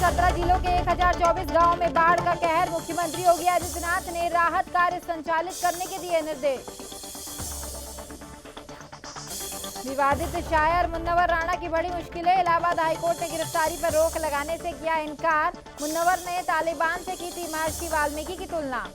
17 जिलों के 1024 गांवों में बाढ़ का कहर। मुख्यमंत्री योगी आदित्यनाथ ने राहत कार्य संचालित करने के दिए निर्देश। विवादित शायर मुन्नवर राणा की बड़ी मुश्किलें। इलाहाबाद हाईकोर्ट ने गिरफ्तारी पर रोक लगाने से किया इनकार। मुन्नवर ने तालिबान से की थी महर्षि वाल्मीकि की तुलना।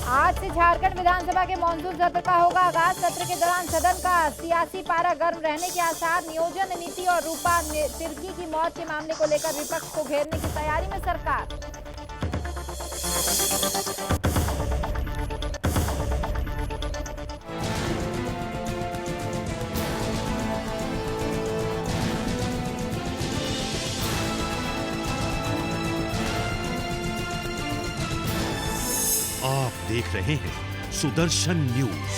आज से झारखंड विधानसभा के मानसून सत्र का होगा आगाज। सत्र के दौरान सदन का सियासी पारा गर्म रहने के आसार। नियोजन नीति और रूपा तिर्की की मौत के मामले को लेकर विपक्ष को घेरने की तैयारी में सरकार। आप देख रहे हैं सुदर्शन न्यूज।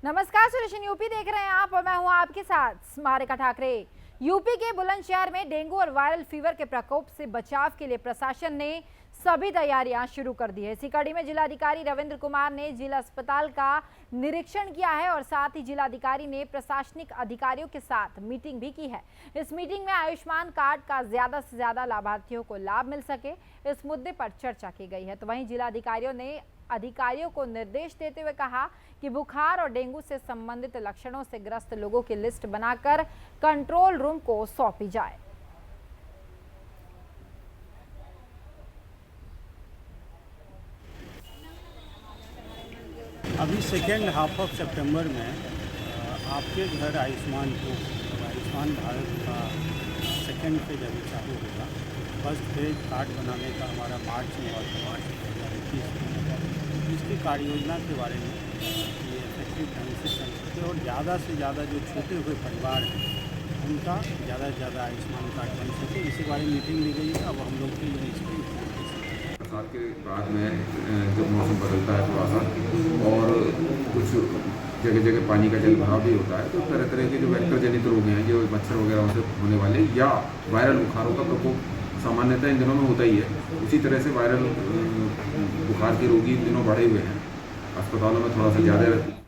नमस्कार, सुदर्शन यूपी देख रहे हैं आप और मैं हूं आपके साथ स्मारिका ठाकरे। यूपी के बुलंदशहर में डेंगू और वायरल फीवर के प्रकोप से बचाव के लिए प्रशासन ने सभी तैयारियां शुरू कर दी है। इसी कड़ी में जिलाधिकारी रविंद्र कुमार ने जिला अस्पताल का निरीक्षण किया है और साथ ही जिलाधिकारी ने प्रशासनिक अधिकारियों के साथ मीटिंग भी की है। इस मीटिंग में आयुष्मान कार्ड का ज्यादा से ज्यादा लाभार्थियों को लाभ मिल सके, इस मुद्दे पर चर्चा की गई है। तो वहीं जिलाधिकारियों ने अधिकारियों को निर्देश देते हुए कहा कि बुखार और डेंगू से संबंधित लक्षणों से ग्रस्त लोगों की लिस्ट बनाकर कंट्रोल रूम को सौंपी जाए। अभी सेकेंड हाफ ऑफ सितंबर में आपके घर आयुष्मान भारत का सेकेंड फेज अभी चालू होगा। फर्स्ट फेज कार्ड बनाने का हमारा मार्च में हुआ था, मार्च 2021 इसकी कार्य योजना के बारे में ये इफेक्टिव ढंग से चल सके और ज़्यादा से ज़्यादा जो छूटे हुए परिवार हैं उनका ज़्यादा से ज़्यादा आयुष्मान कार्ड बन सके, इसी बारे में मीटिंग ली गई है। अब हम लोग के लिए बरसात के बाद में जब मौसम बदलता है थोड़ा सा और कुछ जगह जगह पानी का जल भराव भी होता है, तो तरह तरह के जो वेक्टर जनित रोग हैं, जो मच्छर वगैरह से होने वाले या वायरल बुखारों का प्रकोप सामान्यतः इन दिनों में होता ही है। उसी तरह से वायरल बुखार के रोगी इन दिनों बढ़े हुए हैं, अस्पतालों में थोड़ा सा ज़्यादा रहती है।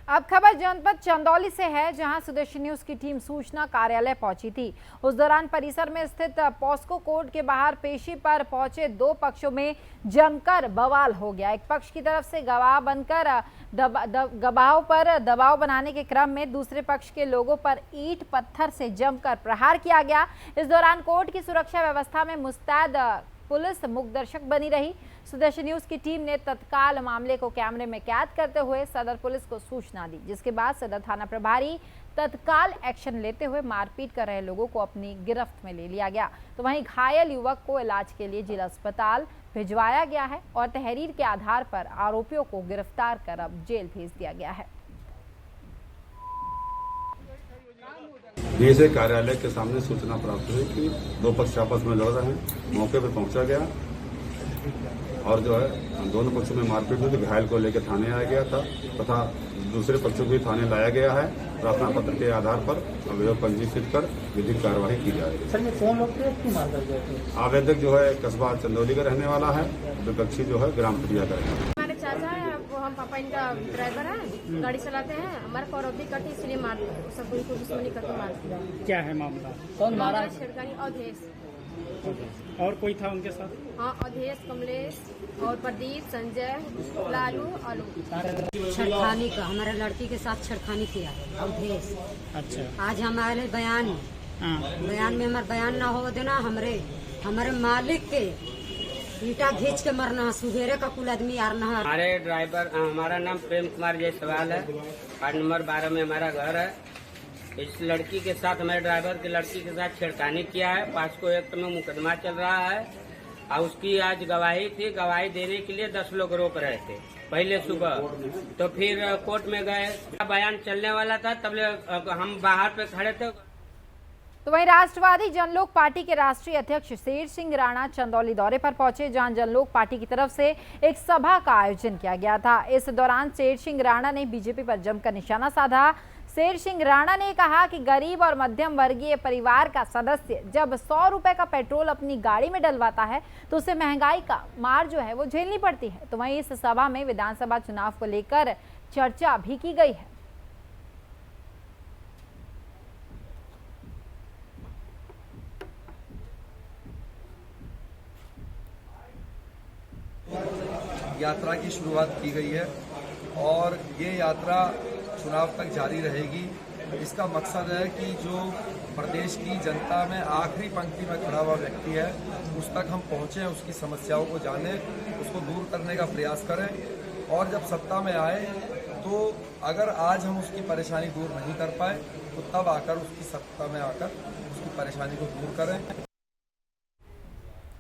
अब खबर जनपद चंदौली से है, जहां सुदर्शन न्यूज की टीम सूचना कार्यालय पहुंची थी। उस दौरान परिसर में स्थित पॉस्को कोर्ट के बाहर पेशी पर पहुंचे दो पक्षों में जमकर बवाल हो गया। एक पक्ष की तरफ से गवाह बनकर गवाहों पर दबाव बनाने के क्रम में दूसरे पक्ष के लोगों पर ईंट पत्थर से जमकर प्रहार किया गया। इस दौरान कोर्ट की सुरक्षा व्यवस्था में मुस्तैद पुलिस मुखदर्शक बनी रही। सुदर्शन न्यूज की टीम ने तत्काल मामले को कैमरे में कैद करते हुए सदर पुलिस को सूचना दी, जिसके बाद सदर थाना प्रभारी तत्काल एक्शन लेते हुए मारपीट कर रहे लोगों को अपनी गिरफ्त में ले लिया गया। तो वहीं घायल युवक को इलाज के लिए जिला अस्पताल भिजवाया गया है और तहरीर के आधार पर आरोपियों को गिरफ्तार कर अब जेल भेज दिया गया है। डीएसए कार्यालय के सामने सूचना प्राप्त हुई कि दो पक्ष आपस में लड़ रहे हैं। मौके पर पहुंचा गया और जो है दोनों पक्षों में मारपीट हुई। घायल को लेकर थाने आया गया था तथा दूसरे पक्षों को भी थाने लाया गया है। प्रार्थना पत्र के आधार पर अभियोग पंजीकृत कर विधिक कार्रवाई की जाएगी। सर, ये कौन लोग थे, क्यों मार गए थे? आवेदक जो है कस्बा चंदौली का रहने वाला है, विपक्षी जो है ग्राम फटिया का रहने वाला है। हमारे चाचा है, वो हम पापा इनका ड्राइवर है, गाड़ी चलाते हैं। हमारे फौरौती कटी इसलिए मार दिया, सब उनको दुश्मनी करके मार दिया। क्या है मामला? कौन मारा? छिड़कानी अवधेश और कोई था उनके साथ? हाँ, अवधेश, कमलेश और प्रदीप, संजय, लालू, आलू। छेड़खानी का हमारे लड़की के साथ छेड़खानी किया अवधेश। अच्छा, आज हमारे बयान में हमारे बयान ना हो देना, हमारे मालिक के ईटा खींच के मरना, सुबेरे का कुल आदमी आरना। हमारे ड्राइवर, हमारा नाम प्रेम कुमार जायसवाल है, वार्ड नंबर 12 में हमारा घर है। इस लड़की के साथ, हमारे ड्राइवर की लड़की के साथ छेड़खानी किया है। 501 एक्ट में मुकदमा चल रहा है और उसकी आज गवाही थी। गवाही देने के लिए 10 लोग रोक रहे थे पहले सुबह, तो फिर कोर्ट में गए। बयान चलने वाला था, तब हम बाहर पे खड़े थे। तो वहीं राष्ट्रवादी जनलोक पार्टी के राष्ट्रीय अध्यक्ष शेर सिंह राणा चंदौली दौरे पर पहुंचे, जहां जनलोक पार्टी की तरफ से एक सभा का आयोजन किया गया था। इस दौरान शेर सिंह राणा ने बीजेपी पर जमकर निशाना साधा। शेर सिंह राणा ने कहा कि गरीब और मध्यम वर्गीय परिवार का सदस्य जब 100 रुपए का पेट्रोल अपनी गाड़ी में डलवाता है तो उसे महंगाई का मार जो है वो झेलनी पड़ती है। तो वहीं इस सभा में विधानसभा चुनाव को लेकर चर्चा भी की गई है। यात्रा की शुरुआत की गई है और ये यात्रा चुनाव तक जारी रहेगी। इसका मकसद है कि जो प्रदेश की जनता में आखिरी पंक्ति में खड़ा हुआ व्यक्ति है उस तक हम पहुँचें, उसकी समस्याओं को जानें, उसको दूर करने का प्रयास करें और जब सत्ता में आए तो अगर आज हम उसकी परेशानी दूर नहीं कर पाए तो तब आकर उसकी सत्ता में आकर उसकी परेशानी को दूर करें।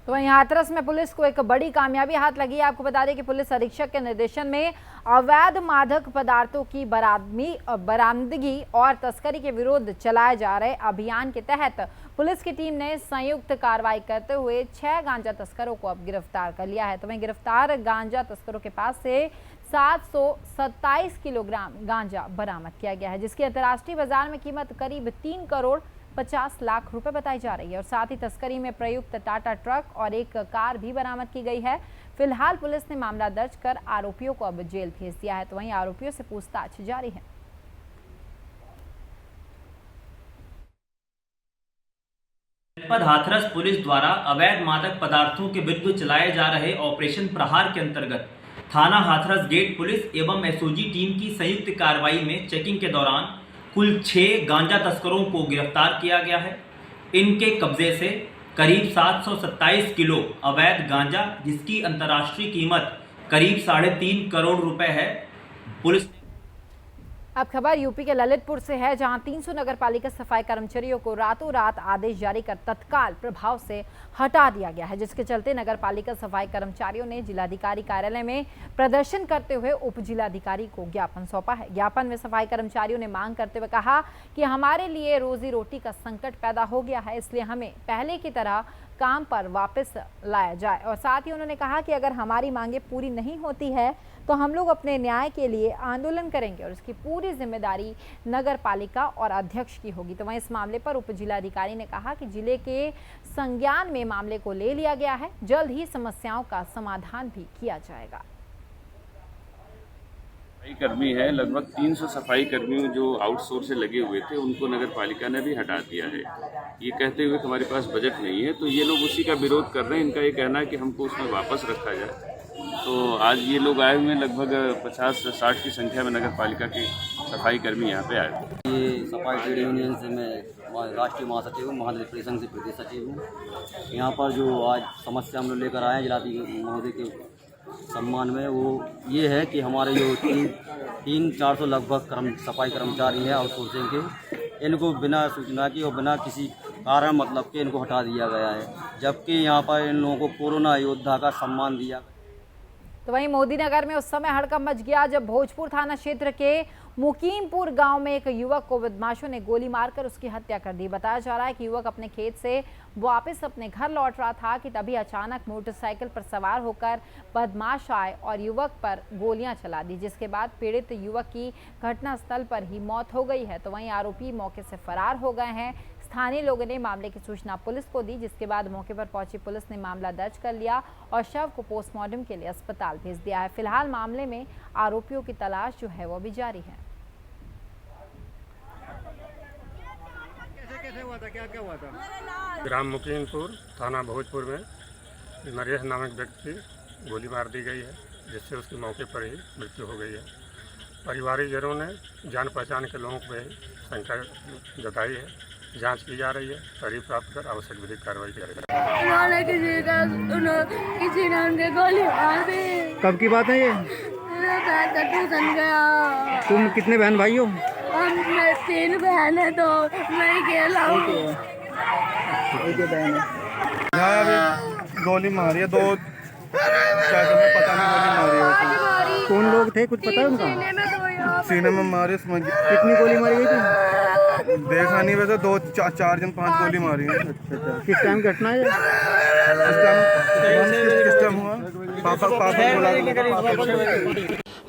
तो वहीं हाथरस में पुलिस को एक बड़ी कामयाबी हाथ लगी है। आपको बता दें कि पुलिस अधीक्षक के निर्देशन में अवैध मादक पदार्थों की बरामदगी और तस्करी के विरुद्ध चलाए जा रहे अभियान के तहत पुलिस की टीम ने संयुक्त कार्रवाई करते हुए 6 गांजा तस्करों को अब गिरफ्तार कर लिया है। तो वहीं गिरफ्तार गांजा तस्करों के पास से 727 किलोग्राम गांजा बरामद किया गया है, जिसकी अंतर्राष्ट्रीय बाजार में कीमत करीब 3 करोड़ 50 लाख रुपए बताई जा रही है। और साथ ही तस्करी में प्रयुक्त टाटा ट्रक और एक कार भी बरामद की गई है। फिलहाल पुलिस ने मामला दर्ज कर आरोपियों को अब जेल भेज दिया है। तो वहीं आरोपियों से पूछताछ जारी है। जनपद हाथरस पुलिस द्वारा अवैध मादक पदार्थों के विरुद्ध चलाए जा रहे ऑपरेशन प्रहार के अंतर्गत थाना हाथरस गेट पुलिस एवं एसओजी टीम की संयुक्त कार्रवाई में चेकिंग के दौरान कुल 6 गांजा तस्करों को गिरफ्तार किया गया है। इनके कब्जे से करीब 727 किलो अवैध गांजा, जिसकी अंतर्राष्ट्रीय कीमत करीब 3.5 करोड़ रुपए है। पुलिस अब खबर यूपी के ललितपुर से है, जहां 300 नगर पालिका सफाई कर्मचारियों को रातों रात आदेश जारी कर तत्काल प्रभाव से हटा दिया गया है, जिसके चलते नगर पालिका सफाई कर्मचारियों ने जिलाधिकारी कार्यालय में प्रदर्शन करते हुए उप जिलाधिकारी को ज्ञापन सौंपा है। ज्ञापन में सफाई कर्मचारियों ने मांग करते हुए कहा कि हमारे लिए रोजी रोटी का संकट पैदा हो गया है, इसलिए हमें पहले की तरह काम पर वापस लाया जाए। और साथ ही उन्होंने कहा कि अगर हमारी मांगे पूरी नहीं होती है तो हम लोग अपने न्याय के लिए आंदोलन करेंगे और इसकी पूरी जिम्मेदारी नगर पालिका और अध्यक्ष की होगी। तो वहीं इस मामले पर उप जिलाधिकारी ने कहा कि जिले के संज्ञान में मामले को ले लिया गया है, जल्द ही समस्याओं का समाधान भी किया जाएगा। सफाई कर्मी है, लगभग 300 सफाई कर्मी जो आउटसोर्स से लगे हुए थे उनको नगर पालिका ने भी हटा दिया है, ये कहते हुए कि हमारे पास बजट नहीं है। तो ये लोग उसी का विरोध कर रहे हैं। इनका ये कहना है कि हमको उसमें वापस रखा जाए। तो आज ये लोग आए हुए लगभग 50 से 60 की संख्या में नगर पालिका के सफाई कर्मी यहाँ पे आए। ये सफाई ट्रेड यूनियन से मैं राष्ट्रीय महासचिव हूँ, महानगर परिषद से प्रदेश सचिव हूँ। यहाँ पर जो आज समस्या हम लोग लेकर आए हैं जिलाधिकारी महोदय के सम्मान में, वो ये है कि हमारे जो 300-400 लगभग सफाई कर्मचारी हैं आउटसोर्सिंग के, इनको बिना सूचना के और बिना किसी कारण मतलब के इनको हटा दिया गया है, जबकि यहाँ पर इन लोगों को कोरोना योद्धा का सम्मान दिया। तो वहीं मोदी नगर में उस समय हड़कंप मच गया जब भोजपुर थाना क्षेत्र के मुकीमपुर गांव में एक युवक को बदमाशों ने गोली मारकर उसकी हत्या कर दी। बताया जा रहा है कि युवक अपने खेत से वापस अपने घर लौट रहा था कि तभी अचानक मोटरसाइकिल पर सवार होकर बदमाश आए और युवक पर गोलियां चला दी, जिसके बाद पीड़ित युवक की घटनास्थल पर ही मौत हो गई है। तो वहीं आरोपी मौके से फरार हो गए हैं। स्थानीय लोगों ने मामले की सूचना पुलिस को दी, जिसके बाद मौके पर पहुंची पुलिस ने मामला दर्ज कर लिया और शव को पोस्टमार्टम के लिए अस्पताल भेज दिया है। फिलहाल मामले में आरोपियों की तलाश जो है वो भी जारी है। कैसे हुआ था, क्या हुआ था? ग्राम मुकीमपुर थाना भोजपुर में नरेश नामक व्यक्ति गोली मार दी गई है, जिससे उसकी मौके पर ही मृत्यु हो गई है। परिवारिकजनों ने जान पहचान के लोगों पर शंका जताई है, जांच की जा रही है, तरीफ प्राप्त कर आवश्यक विधिक कार्रवाई की जाएगी। किसी ने उनके गोली मार दी। कब की बात है ये? ट्यूशन गया। तुम कितने बहन भाई हो? हम 3 बहन है, तो मैं अकेला हूँ। एक बहन है। यहाँ अभी गोली मारी है, 2 पता नहीं गोली मारी है। कौन लोग थे, कुछ पता है उनका? सीने में मारी। कितनी गोली मारी गई थी? देखा नहीं, वैसे 2-4 जन 5 गोली मारी है। अच्छा, किस टाइम घटना है? किस टाइम हुआ?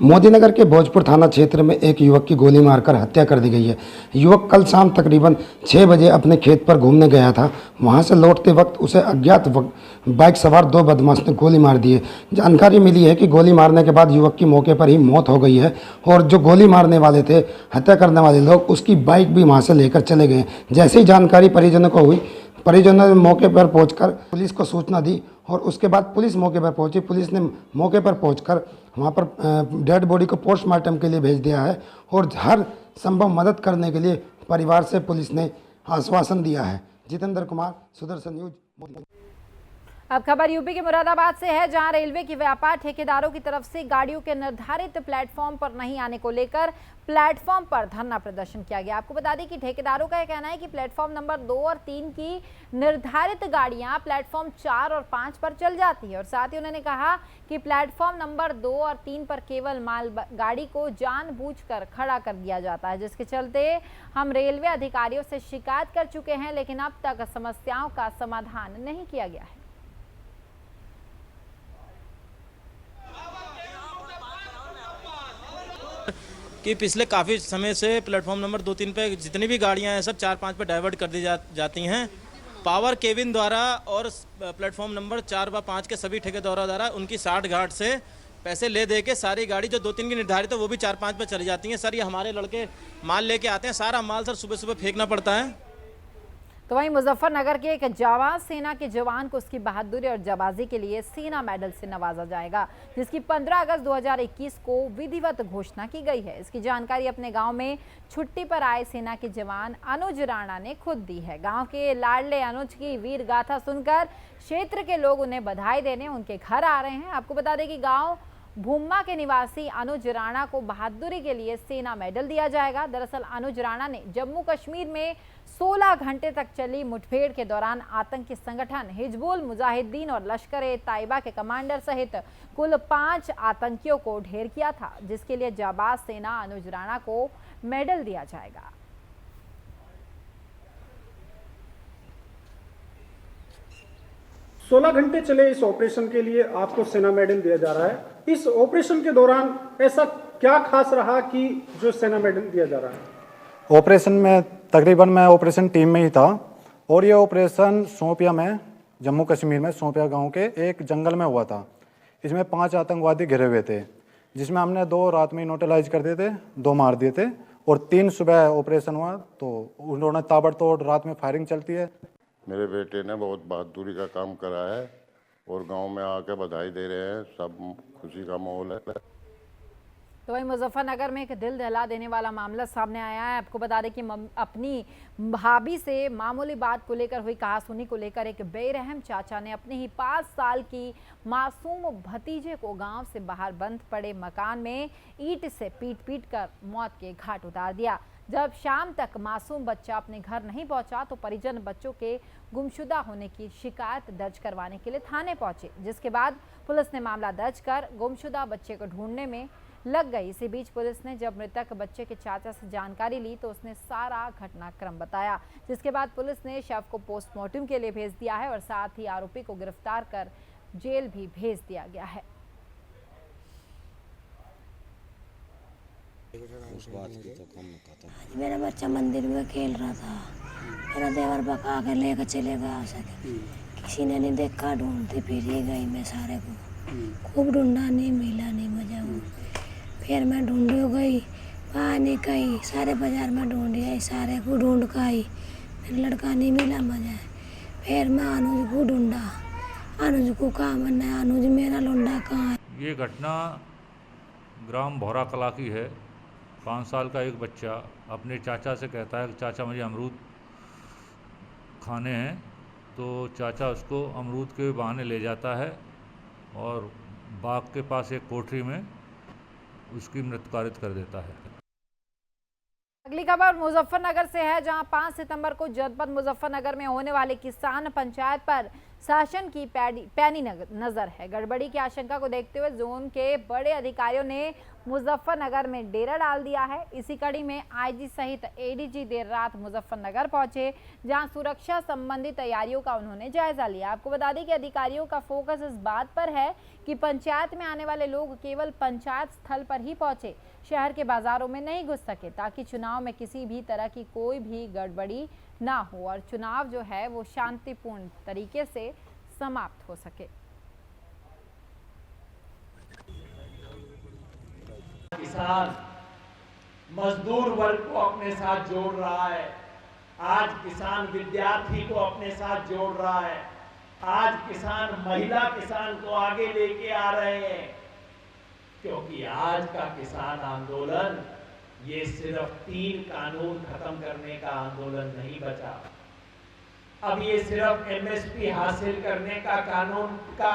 मोदी नगर के भोजपुर थाना क्षेत्र में एक युवक की गोली मारकर हत्या कर दी गई है। युवक कल शाम तकरीबन 6 बजे अपने खेत पर घूमने गया था। वहां से लौटते वक्त उसे अज्ञात बाइक सवार 2 बदमाश ने गोली मार दी है। जानकारी मिली है कि गोली मारने के बाद युवक की मौके पर ही मौत हो गई है और जो गोली मारने वाले थे, हत्या करने वाले लोग, उसकी बाइक भी वहाँ से लेकर चले गए। जैसे ही जानकारी परिजनों को हुई, परिजनों ने मौके पर पहुँचकर पुलिस को सूचना दी और उसके बाद पुलिस मौके पर पहुंची। पुलिस ने मौके पर पहुंचकर वहां पर डेड बॉडी को पोस्टमार्टम के लिए भेज दिया है और हर संभव मदद करने के लिए परिवार से पुलिस ने आश्वासन दिया है। जितेंद्र कुमार, सुदर्शन न्यूज। अब खबर यूपी के मुरादाबाद से है, जहां रेलवे की व्यापार ठेकेदारों की तरफ से गाड़ियों के निर्धारित प्लेटफॉर्म पर नहीं आने को लेकर प्लेटफॉर्म पर धरना प्रदर्शन किया गया। आपको बता दें कि ठेकेदारों का यह कहना है कि प्लेटफॉर्म नंबर 2 और 3 की निर्धारित गाड़ियां प्लेटफॉर्म 4 और 5 पर चल जाती है और साथ ही उन्होंने कहा कि प्लेटफॉर्म नंबर 2 और 3 पर केवल माल गाड़ी को जानबूझकर खड़ा कर दिया जाता है, जिसके चलते हम रेलवे अधिकारियों से शिकायत कर चुके हैं, लेकिन अब तक समस्याओं का समाधान नहीं किया गया है। कि पिछले काफ़ी समय से प्लेटफॉर्म नंबर 2-3 पे जितनी भी गाड़ियां हैं सब 4-5 पे डाइवर्ट कर दी जाती हैं। पावर केबिन द्वारा और प्लेटफॉर्म नंबर 4 व 5 के सभी ठेकेदारों द्वारा उनकी 60 घाट से पैसे ले दे के सारी गाड़ी जो 2-3 की निर्धारित है वो भी 4-5 पे चली जाती हैं। सर, ये हमारे लड़के माल लेके आते हैं, सारा माल सर सुबह सुबह फेंकना पड़ता है। तो वहीं मुजफ्फरनगर के एक जाबाज सेना के जवान को उसकी बहादुरी और जाबाजी के लिए सेना मेडल से नवाजा जाएगा, जिसकी 15 अगस्त 2021 को विधिवत घोषणा की गई है। इसकी जानकारी अपने गांव में छुट्टी पर आए सेना के जवान अनुज राणा ने खुद दी है। गांव के लाडले अनुज की वीर गाथा सुनकर क्षेत्र के लोग उन्हें बधाई देने उनके घर आ रहे हैं। आपको बता दें कि गाँव भूमा के निवासी अनुज राणा को बहादुरी के लिए सेना मेडल दिया जाएगा। दरअसल अनुज राणा ने जम्मू कश्मीर में 16 घंटे तक चली मुठभेड़ के दौरान आतंकी संगठन हिजबुल मुजाहिदीन और लश्कर-ए-तैयबा के कमांडर सहित कुल 5 आतंकियों को ढेर किया था, जिसके लिए जाबाज सेना अनुज राणा को मेडल दिया जाएगा। सोलह घंटे चले इस ऑपरेशन के लिए आपको सेना मेडल दिया जा रहा है। इस ऑपरेशन के दौरान ऐसा क्या खास रहा कि जो सेना मेडल दिया जा रहा है? ऑपरेशन में तकरीबन मैं ऑपरेशन टीम में ही था और ये ऑपरेशन सोपिया में, जम्मू कश्मीर में सोपिया गांव के एक जंगल में हुआ था। इसमें 5 आतंकवादी घिरे हुए थे, जिसमें हमने 2 रात में न्यूट्रलाइज कर दिए थे, 2 मार दिए थे और 3 सुबह ऑपरेशन हुआ। तो उन्होंने ताबड़तोड़ रात में फायरिंग चलती है। मेरे बेटे ने बहुत बहादुरी का काम करा है और गांव में आके बधाई दे रहे हैं, सब खुशी का माहौल है। तो वहीं मुजफ्फरनगर में एक दिल दहला देने वाला मामला सामने आया है। आपको बता दें कि अपनी भाभी से मामूली बात को लेकर हुई कहासुनी को लेकर एक बेरहम चाचा ने अपने ही 5 साल की मासूम भतीजे को गांव से बाहर बंद पड़े मकान में ईंट से पीट कर मौत के घाट उतार दिया। जब शाम तक मासूम बच्चा अपने घर नहीं पहुंचा तो परिजन बच्चों के गुमशुदा होने की शिकायत दर्ज करवाने के लिए थाने पहुंचे, जिसके बाद पुलिस ने मामला दर्ज कर गुमशुदा बच्चे को ढूंढने में लग गई। इसी बीच पुलिस ने जब मृतक बच्चे के चाचा से जानकारी ली तो उसने सारा घटनाक्रम बताया, जिसके बाद पुलिस ने शव को पोस्टमार्टम के लिए भेज दिया है और साथ ही आरोपी को गिरफ्तार कर जेल भी भेज दिया गया है। मेरा बच्चा मंदिर में खेल रहा था, मेरा देवर बका कर लेकर चले गया उसे। किसी ने नहीं देखा, ढूंढते फिर ही गई मैं सारे को, खूब ढूंढा, नहीं मिला नहीं मुझे वो। फिर मैं ढूंढो गई, वहाँ नहीं कहीं, सारे बाजार में ढूंढी आई, सारे को ढूंढ कर आई, फिर लड़का नहीं मिला मुझे। फिर मैं अनुज को ढूंढा, अनुज को कहाँ मरना है, अनुज मेरा लौंडा कहाँ है। ये घटना ग्राम भौरा कला की है। 5 साल का एक बच्चा अपने चाचा से कहता है कि चाचा मुझे अमरूद खाने हैं, तो चाचा उसको अमरूद के बहाने ले जाता है और बाग के पास एक कोठरी में उसकी मृत्यु कारित कर देता है। अगली खबर मुजफ्फरनगर से है, जहां 5 सितंबर को जनपद मुजफ्फरनगर में होने वाले किसान पंचायत पर शासन की पैनी नजर है। गड़बड़ी की आशंका को देखते हुए जोन के बड़े अधिकारियों ने मुजफ्फरनगर में डेरा डाल दिया है। इसी कड़ी में आईजी सहित एडीजी देर रात मुजफ्फरनगर पहुंचे, जहां सुरक्षा संबंधी तैयारियों का उन्होंने जायजा लिया। आपको बता दें कि अधिकारियों का फोकस इस बात पर है कि पंचायत में आने वाले लोग केवल पंचायत स्थल पर ही पहुंचे, शहर के बाजारों में नहीं घुस सके, ताकि चुनाव में किसी भी तरह की कोई भी गड़बड़ी ना हो और चुनाव जो है वो शांतिपूर्ण तरीके से समाप्त हो सके। किसान मजदूर वर्ग को अपने साथ जोड़ रहा है, आज किसान विद्यार्थी को अपने साथ जोड़ रहा है, आज किसान, महिला किसान को आगे लेके आ रहे हैं, क्योंकि आज का किसान आंदोलन ये सिर्फ 3 कानून खत्म करने का आंदोलन नहीं बचा। अब ये सिर्फ एमएसपी हासिल करने का कानून का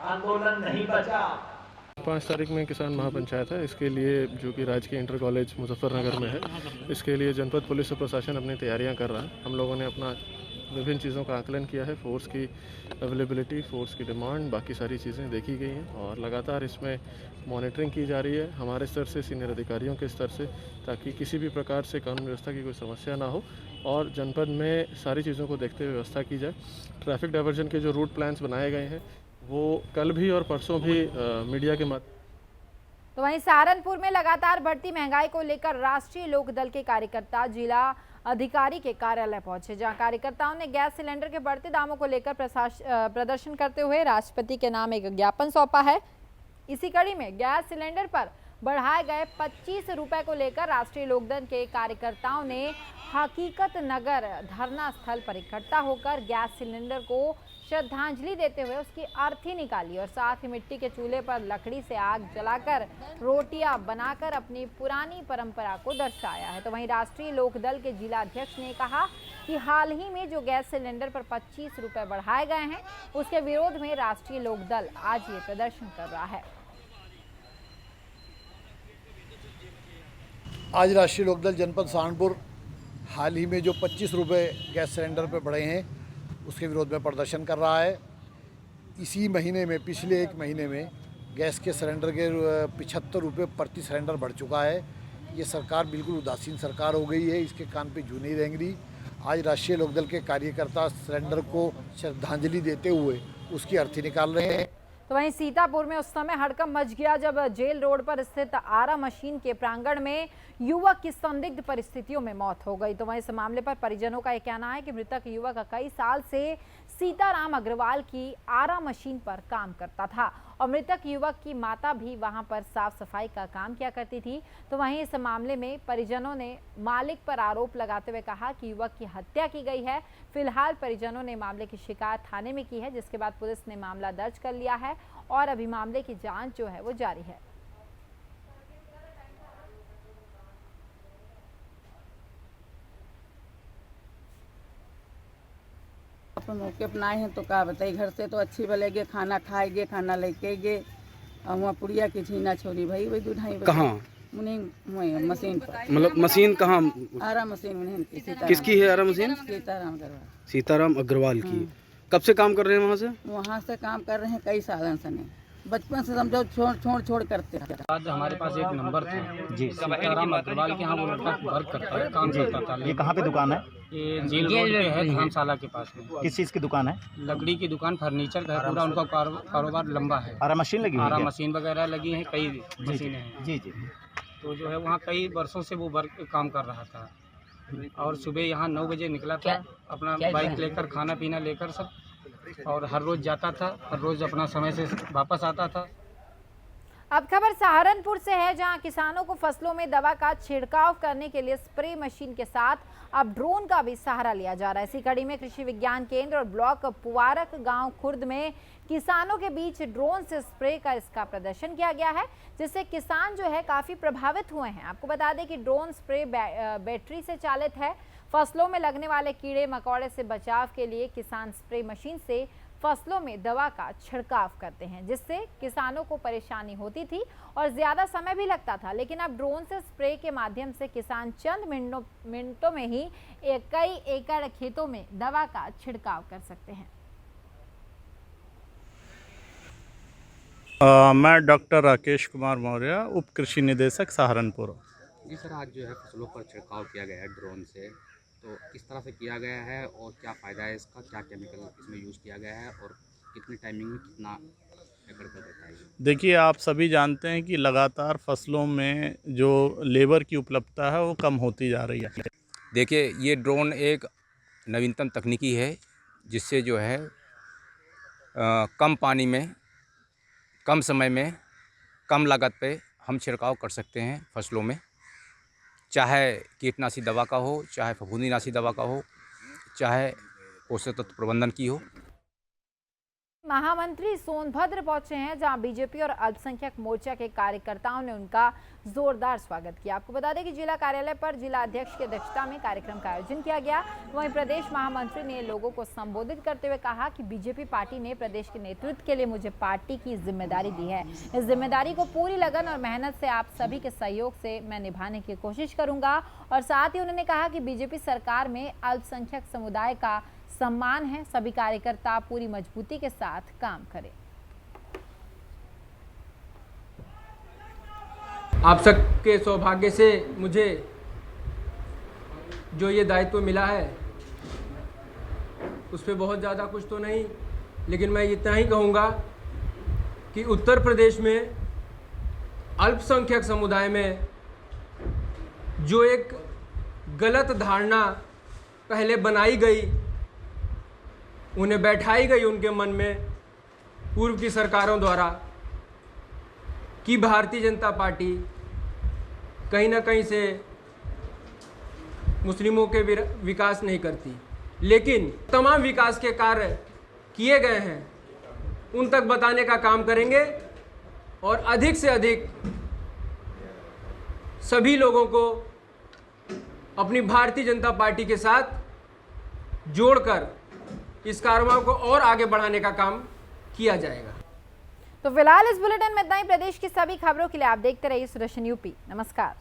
आंदोलन नहीं बचा। 5 तारीख में किसान महापंचायत है, इसके लिए जो कि राजकीय इंटर कॉलेज मुजफ्फरनगर में है, इसके लिए जनपद पुलिस और प्रशासन अपनी तैयारियां कर रहा है। हम लोगों ने अपना विभिन्न चीज़ों का आकलन किया है, फोर्स की अवेलेबिलिटी, फोर्स की डिमांड, बाकी सारी चीज़ें देखी गई हैं और लगातार इसमें मॉनिटरिंग की जा रही है हमारे स्तर से, सीनियर अधिकारियों के स्तर से, ताकि किसी भी प्रकार से कानून व्यवस्था की कोई समस्या ना हो और जनपद में सारी चीज़ों को देखते हुए व्यवस्था की जाए। ट्रैफिक डाइवर्जन के जो रूट प्लान्स बनाए गए हैं वो कल भी और परसों भी मीडिया के माध्यम। तो वहीं सहारनपुर में लगातार बढ़ती महंगाई को लेकर राष्ट्रीय लोकदल के कार्यकर्ता जिला अधिकारी के कार्यालय पहुंचे, जहां कार्यकर्ताओं ने गैस सिलेंडर के बढ़ते दामों को लेकर प्रदर्शन करते हुए राष्ट्रपति के नाम एक ज्ञापन सौंपा है। इसी कड़ी में गैस सिलेंडर पर बढ़ाए गए 25 रुपए को लेकर राष्ट्रीय लोकदल के कार्यकर्ताओं ने हकीकत नगर धरना स्थल पर इकट्ठा होकर गैस सिलेंडर को श्रद्धांजलि देते हुए उसकी अर्थी निकाली और साथ ही मिट्टी के चूल्हे पर लकड़ी से आग जलाकर रोटियां बनाकर अपनी पुरानी परंपरा को दर्शाया है। तो वहीं राष्ट्रीय लोकदल के जिला अध्यक्ष ने कहा कि हाल ही में जो गैस सिलेंडर पर 25 रुपए बढ़ाए गए हैं, उसके विरोध में राष्ट्रीय लोकदल आज ये प्रदर्शन कर रहा है। आज राष्ट्रीय लोकदल जनपद सहारनपुर हाल ही में जो 25 रुपये गैस सिलेंडर पर बढ़े हैं उसके विरोध में प्रदर्शन कर रहा है। इसी महीने में, पिछले 1 महीने में गैस के सिलेंडर के 75 रुपये प्रति सिलेंडर बढ़ चुका है। ये सरकार बिल्कुल उदासीन सरकार हो गई है, इसके कान पे जू नहीं रेंग रही। आज राष्ट्रीय लोकदल के कार्यकर्ता सिलेंडर को श्रद्धांजलि देते हुए उसकी अर्थी निकाल रहे हैं। तो वहीं सीतापुर में उस समय हड़कंप मच गया जब जेल रोड पर स्थित आरा मशीन के प्रांगण में युवक की संदिग्ध परिस्थितियों में मौत हो गई। तो वहीं इस मामले पर परिजनों का यह कहना है कि मृतक युवक कई साल से सीताराम अग्रवाल की आरा मशीन पर काम करता था और मृतक युवक की माता भी वहां पर साफ सफाई का काम किया करती थी। तो वहीं इस मामले में परिजनों ने मालिक पर आरोप लगाते हुए कहा कि युवक की हत्या की गई है। फिलहाल परिजनों ने मामले की शिकायत थाने में की है, जिसके बाद पुलिस ने मामला दर्ज कर लिया है और अभी मामले की जांच जो है वो जारी है। अपन मौके पर आए हैं तो क्या बताइए, घर से तो अच्छी भलेगे, खाना खाएगे, खाना लेके गए और वहाँ पुड़िया की छीना छोड़ी भाई वही 2-2.5 बजे। कहाँ? मशीन पर। मतलब मशीन कहाँ? आरा मशीन किसकी है आरा मशीन? सीताराम अग्रवाल। सीताराम अग्रवाल की। कब से काम कर रहे हैं वहाँ से? वहाँ से काम कर रहे हैं कई सालों से, नहीं बचपन से समझो छोड़ करते हैं। आज हमारे पास एक नंबर था जी, सीताराम अग्रवाल के यहाँ वो लड़का वर्क करता है, काम करता था। ये कहाँ पे दुकान है? ये जेल रोड पे है, धर्मशाला के पास में। किस चीज़ की दुकान है? लकड़ी की दुकान, फर्नीचर का है, पूरा उनका कारोबार लंबा है। आरा मशीन लगी हुई है? आरा मशीन वगैरह लगी है, कई मशीनें हैं। जी जी। तो जो है वहाँ कई वर्षों से वो वर्क काम कर रहा था और सुबह यहाँ 9 बजे निकला था अपना बाइक लेकर, खाना पीना लेकर सब, और हर रोज जाता था, हर रोज अपना समय से वापस आता था। अब खबर सहारनपुर से है, जहां किसानों को फसलों में दवा का छिड़काव करने के लिए स्प्रे मशीन के साथ अब ड्रोन का भी सहारा लिया जा रहा है। इसी कड़ी में कृषि विज्ञान केंद्र और ब्लॉक पुवारक गांव खुर्द में किसानों के बीच ड्रोन से स्प्रे का इसका प्रदर्शन किया गया है, जिससे किसान जो है काफी प्रभावित हुए हैं। आपको बता दें कि ड्रोन स्प्रे बैटरी से चालित है। फसलों में लगने वाले कीड़े मकोड़े से बचाव के लिए किसान स्प्रे मशीन से फसलों में दवा का छिड़काव करते हैं, जिससे किसानों को परेशानी होती थी और ज्यादा समय भी लगता था। लेकिन अब ड्रोन से स्प्रे के माध्यम से किसान चंद मिनटों में ही कई एकड़ खेतों में दवा का छिड़काव कर सकते हैं। मैं डॉक्टर राकेश कुमार मौर्य, उप कृषि निदेशक सहारनपुर। जी सर, आज जो है फसलों पर छिड़काव किया गया है ड्रोन से, तो किस तरह से किया गया है और क्या फ़ायदा है इसका, क्या केमिकल इसमें यूज़ किया गया है और कितनी टाइमिंग में कितना एकड़ का देता है? देखिए, आप सभी जानते हैं कि लगातार फसलों में जो लेबर की उपलब्धता है वो कम होती जा रही है। देखिए, ये ड्रोन एक नवीनतम तकनीकी है जिससे जो है कम पानी में, कम समय में, कम लागत पे हम छिड़काव कर सकते हैं फसलों में, चाहे कीटनाशी दवा का हो, चाहे फफूंदीनाशी दवा का हो, चाहे पोषक तत्व प्रबंधन की हो। महामंत्री सोनभद्र पहुंचे हैं, जहां बीजेपी और अल्पसंख्यक मोर्चा के कार्यकर्ताओं ने उनका जोरदार स्वागत किया। आपको बता दें कि जिला कार्यालय पर जिला अध्यक्ष की अध्यक्षता में कार्यक्रम का आयोजन किया गया। वहीं प्रदेश महामंत्री ने लोगों को संबोधित करते हुए कहा कि बीजेपी पार्टी ने प्रदेश के नेतृत्व के लिए मुझे पार्टी की जिम्मेदारी दी है। इस जिम्मेदारी को पूरी लगन और मेहनत से आप सभी के सहयोग से मैं निभाने की कोशिश करूंगा। और साथ ही उन्होंने कहा कि बीजेपी सरकार में अल्पसंख्यक समुदाय का सम्मान है, सभी कार्यकर्ता पूरी मजबूती के साथ काम करें। आप सबके सौभाग्य से मुझे जो ये दायित्व मिला है उस पर बहुत ज़्यादा कुछ तो नहीं, लेकिन मैं इतना ही कहूँगा कि उत्तर प्रदेश में अल्पसंख्यक समुदाय में जो एक गलत धारणा पहले बनाई गई, उन्हें बैठाई गई उनके मन में पूर्व की सरकारों द्वारा कि भारतीय जनता पार्टी कहीं ना कहीं से मुस्लिमों के विकास नहीं करती, लेकिन तमाम विकास के कार्य किए गए हैं उन तक बताने का काम करेंगे और अधिक से अधिक सभी लोगों को अपनी भारतीय जनता पार्टी के साथ जोड़कर इस कारोबार को और आगे बढ़ाने का काम किया जाएगा। तो फिलहाल इस बुलेटिन में इतना ही। प्रदेश की सभी खबरों के लिए आप देखते रहिए सुदर्शन यूपी। नमस्कार।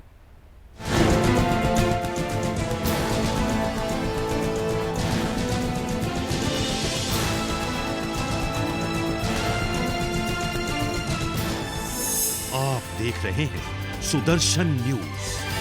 आप देख रहे हैं सुदर्शन न्यूज।